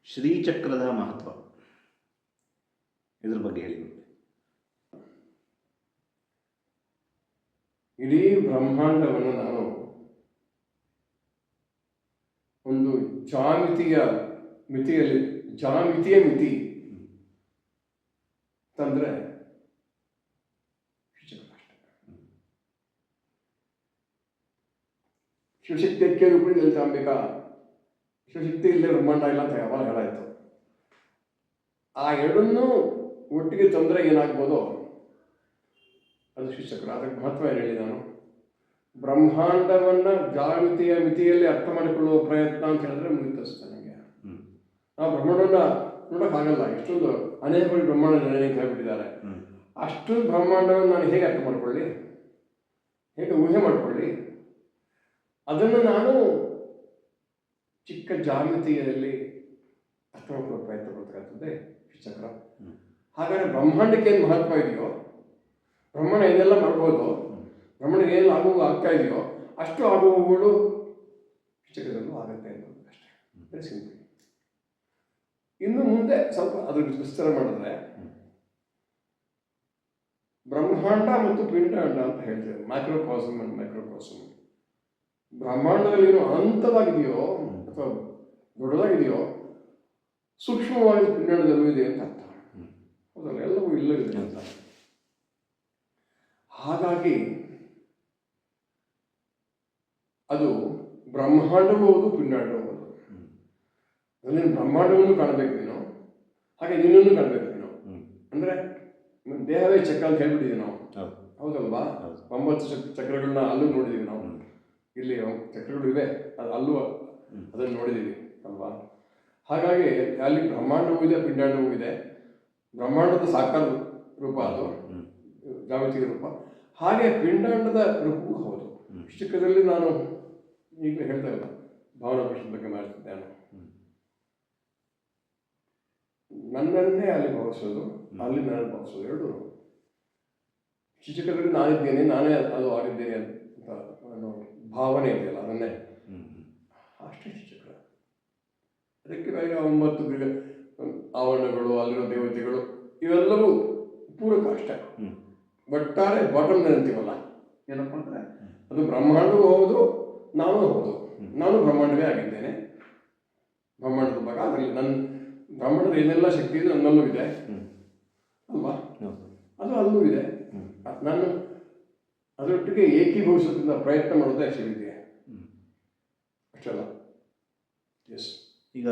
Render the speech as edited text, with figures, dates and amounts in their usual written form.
ಶ್ರೀಚಕ್ರದ ಮಹತ್ವ ಇದ್ರ ಬಗ್ಗೆ ಹೇಳಿ. ಇಡೀ ಬ್ರಹ್ಮಾಂಡವನ್ನು ನಾನು ಒಂದು ಜ್ಯಾಮಿತಿಯ ಮಿತಿ ತಂದ್ರೆ ಶಿವಶಕ್ತಿ ಅಕ್ಕೆ ರೂಪಿ ಲಲಿತಾಂಬಿಕಾ, ಶಿವಶಕ್ತಿ ಇಲ್ಲೇ ಬ್ರಹ್ಮಾಂಡ ಇಲ್ಲ ಅಂತ ಯಾವಾಗ ಹೇಳಾಯ್ತು. ಆ ಎರಡನ್ನೂ ಒಟ್ಟಿಗೆ ತಂದ್ರೆ ಏನಾಗ್ಬೋದು, ಅದು ಶ್ರೀಚಕ್ರ. ಅದಕ್ಕೆ ಮಹತ್ವ ಏನು ಹೇಳಿ ನಾನು, ಬ್ರಹ್ಮಾಂಡವನ್ನ ಜ್ಯಾಮಿತಿಯ ಮಿತಿಯಲ್ಲಿ ಅರ್ಥ ಮಾಡಿಕೊಳ್ಳುವ ಪ್ರಯತ್ನ ಅಂತ ಹೇಳಿದ್ರೆ ಮುಗಿತಸ್ತ ನನಗೆ. ಆ ಬ್ರಹ್ಮಾಂಡವನ್ನ ನೋಡೋಕ್ಕಾಗಲ್ಲ, ಎಷ್ಟೊಂದು ಅನೇಕ ಬ್ರಹ್ಮಾಂಡ ನಿರ್ಣಯ ಹೇಳ್ಬಿಟ್ಟಿದ್ದಾರೆ. ಅಷ್ಟೊಂದು ಬ್ರಹ್ಮಾಂಡವನ್ನು ನಾನು ಹೇಗೆ ಅರ್ಥ ಮಾಡ್ಕೊಳ್ಳಿ, ಹೇಗೆ ಊಹೆ ಮಾಡ್ಕೊಳ್ಳಿ? ಅದನ್ನು ನಾನು ಚಿಕ್ಕ ಜಾಮಿತಿಯಲ್ಲಿ ಅರ್ಥ ಮಾಡ್ಕೊಳ್ಳೋ ಪ್ರಯತ್ನ ಪಡ್ತಕ್ಕಂಥದ್ದೇ ಶ್ರೀಚಕ್ರ. ಹಾಗಾದ್ರೆ ಬ್ರಹ್ಮಾಂಡಕ್ಕೆ ಏನು ಮಹತ್ವ ಇದೆಯೋ, ಬ್ರಹ್ಮಾಂಡ ಏನೆಲ್ಲ ಮಾಡ್ಬೋದು, ಬ್ರಹ್ಮಾಂಡಕ್ಕೆ ಏನೆಲ್ಲ ಆಗ್ತಾ ಇದೆಯೋ ಅಷ್ಟು ಆಗುವವುಗಳು ಶ್ರೀಚಕ್ರದಲ್ಲೂ ಆಗುತ್ತೆ ಅನ್ನೋದು ಅಷ್ಟೇ. Very simple. ಇನ್ನು ಮುಂದೆ ಸ್ವಲ್ಪ ಅದ್ರ ವಿಸ್ತಾರ ಮಾಡಿದ್ರೆ ಬ್ರಹ್ಮಾಂಡ ಮತ್ತು ಪಿಂಡಾಂಡ ಅಂತ ಹೇಳ್ತೇವೆ, ಮೈಕ್ರೋಕಾಸಮ್ ಅಂಡ್ ಮೈಕ್ರೋಕಾಸಮ್. ಬ್ರಹ್ಮಾಂಡದಲ್ಲಿ ಏನೋ ಅನಂತವಾಗಿದೆಯೋ ಅಥವಾ ದೊಡ್ಡದಾಗಿದೆಯೋ ಸೂಕ್ಷ್ಮವಾಗಿ ಪಿಂಡಾಂಡದಲ್ಲೂ ಇದೆ ಅಂತ ಅರ್ಥ. ಹೌದಲ್ಲ, ಎಲ್ಲವೂ ಇಲ್ಲವಿದೆ ಅಂತ. ಹಾಗಾಗಿ ಅದು ಬ್ರಹ್ಮಾಂಡವೂ ಹೌದು, ಪಿಂಡಾಂಡವೂ ಹೌದು. ಅದರಲ್ಲಿ ಬ್ರಹ್ಮಾಂಡವನ್ನು ಕಾಣಬೇಕು ನೀನು, ಹಾಗೆ ನಿನ್ನನ್ನು ಕಾಣಬೇಕು ನೀನು. ಅಂದ್ರೆ ದೇಹವೇ ಚಕ್ರ ಅಂತ ಹೇಳ್ಬಿಟ್ಟಿದ್ದೀವಿ ನಾವು, ಹೌದಲ್ವಾ? 9 ಚಕ್ರಗಳನ್ನ ಅಲ್ಲೂ ನೋಡಿದೀವಿ ನಾವು. ಇಲ್ಲಿ ಚಕ್ರಗಳು ಇವೆ, ಅಲ್ಲೂ ಅದನ್ನು ನೋಡಿದೀವಿ ಅಲ್ವಾ? ಹಾಗಾಗಿ ಅಲ್ಲಿ ಬ್ರಹ್ಮಾಂಡವೂ ಇದೆ, ಪಿಂಡಾಂಡವೂ ಇದೆ. ಬ್ರಹ್ಮಾಂಡದ ಸಾಕಾರ ರೂಪ ಅದು, ಜಾಗತಿಕ ರೂಪ. ಹಾಗೆ ಪಿಂಡಾಂಡದ ರೂಪವೂ ಹೌದು. ಚಿಕ್ಕದಲ್ಲಿ ನಾನು ಈಗಲೇ ಹೇಳ್ತಾ ಇಲ್ಲ, ಭಾವನಾ ಪ್ರಶ್ನೆ ಬಗ್ಗೆ ಮಾಡ್ತಿದ್ದೆ. ನನ್ನನ್ನೇ ಅಲ್ಲಿ ಭಾವಿಸೋದು, ಅಲ್ಲಿ ನಾನು ಭಾವಿಸೋದು, ಎರಡು ಶಿಕ್ಷಕರಲ್ಲಿ ನಾನಿದ್ದೇನೆ, ನಾನೇ ಅದು ಆಗಿದ್ದೇನೆ ಅಂತ ಅನ್ನೋ ಭಾವನೆ ಇದೆಯಲ್ಲ, ಅದನ್ನೇ ಅಷ್ಟೇ ಶಿಕ್ಷಕರ. ಅದಕ್ಕೆ 9 ಆವರಣಗಳು, ಅಲ್ಲಿರೋ ದೇವತೆಗಳು ಇವೆಲ್ಲವೂ ಪೂರಕ ಅಷ್ಟೇ. ಒಟ್ಟಾರೆ ಬಾಟಮ್ ಅಂತೀವಲ್ಲ, ಏನಪ್ಪ ಅಂದರೆ ಅದು ಬ್ರಹ್ಮಾಂಡವೂ ಹೌದು, ನಾನು ಹೌದು. ನಾನು ಬ್ರಹ್ಮಾಂಡವೇ ಆಗಿದ್ದೇನೆ, ಬ್ರಹ್ಮಾಂಡದ ಭಾಗ. ಅದರಲ್ಲಿ ನನ್ನ ಬ್ರಹ್ಮಾಂಡದ ಏನೆಲ್ಲ ಶಕ್ತಿ ಇದೆ ನನ್ನಲ್ಲೂ ಇದೆ ಅಲ್ವಾ? ಅದು ಅಲ್ಲೂ ಇದೆ. ನಾನು ಅದರೊಟ್ಟಿಗೆ ಏಕೀಭವಿಸೋದ್ರಿಂದ ಪ್ರಯತ್ನ ಮಾಡೋದೇ ಶಿವಿದೆ ಅಷ್ಟಲ್ಲ. ಎಸ್. ಈಗ